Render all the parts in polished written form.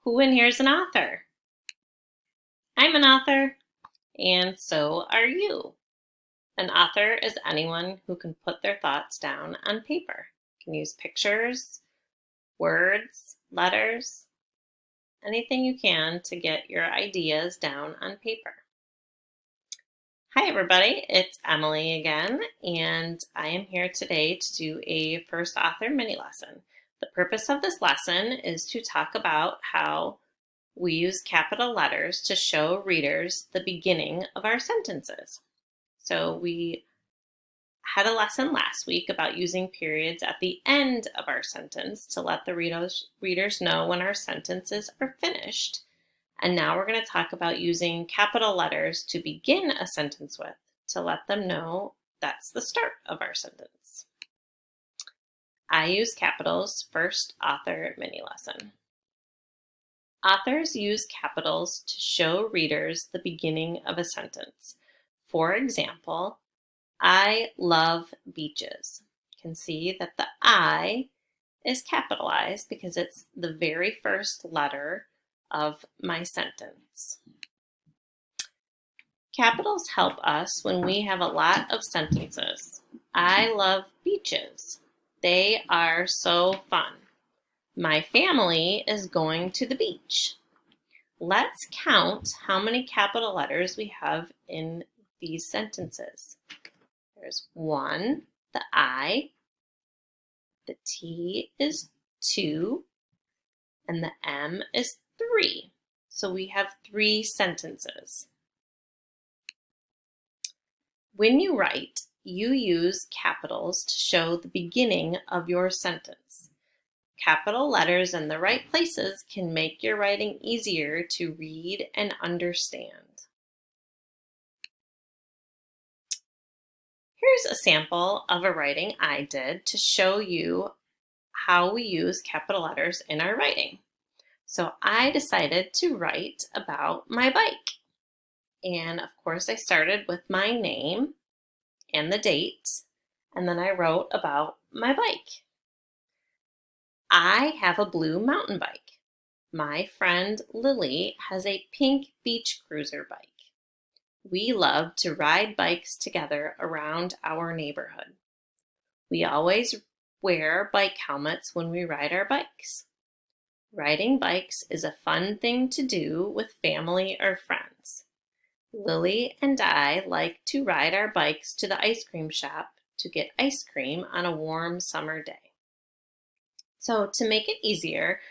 Who in here is an author? I'm an author, and so are you. An author is anyone who can put their thoughts down on paper. You can use pictures, words, letters, anything you can to get your ideas down on paper. Hi everybody, it's Emily again, and I am here today to do a first author mini lesson. The purpose of this lesson is to talk about how we use capital letters to show readers the beginning of our sentences. So we had a lesson last week about using periods at the end of our sentence to let the readers know when our sentences are finished. And now we're going to talk about using capital letters to begin a sentence with to let them know that's the start of our sentence. I use capitals first author mini lesson. Authors use capitals to show readers the beginning of a sentence. For example, I love beaches. You can see that the I is capitalized because it's the very first letter of my sentence. Capitals help us when we have a lot of sentences. I love beaches. They are so fun. My family is going to the beach. Let's count how many capital letters we have in these sentences. There's 1, the I, the T is 2, and the M is 3. So we have 3 sentences. When you write, you use capitals to show the beginning of your sentence. Capital letters in the right places can make your writing easier to read and understand. Here's a sample of a writing I did to show you how we use capital letters in our writing. So I decided to write about my bike. And of course I started with my name and the date, and then I wrote about my bike. I have a blue mountain bike. My friend Lily has a pink beach cruiser bike. We love to ride bikes together around our neighborhood. We always wear bike helmets when we ride our bikes. Riding bikes is a fun thing to do with family or friends. Lily and I like to ride our bikes to the ice cream shop to get ice cream on a warm summer day. So to make it easier,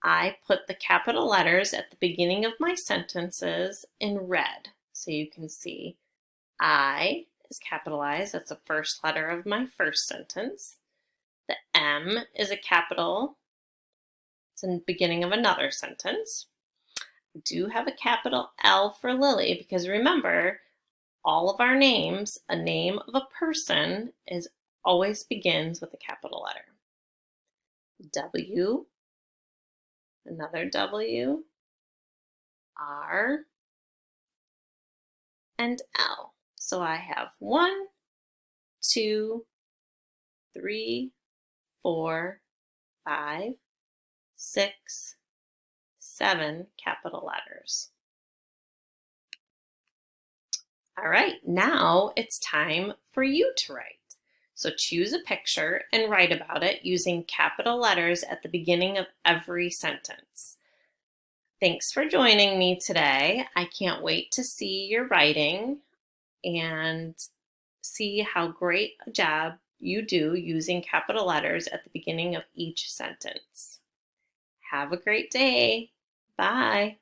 I put the capital letters at the beginning of my sentences in red. So you can see I is capitalized. That's the first letter of my first sentence. The M is a capital. It's in the beginning of another sentence. I do have a capital L for Lily because remember, all of our names, a name of a person always begins with a capital letter. W, another W, R, and L. So I have 1, 2, 3, 4, 5, 6, 7 capital letters. All right, now it's time for you to write. So choose a picture and write about it using capital letters at the beginning of every sentence. Thanks for joining me today. I can't wait to see your writing and see how great a job you do using capital letters at the beginning of each sentence. Have a great day. Bye.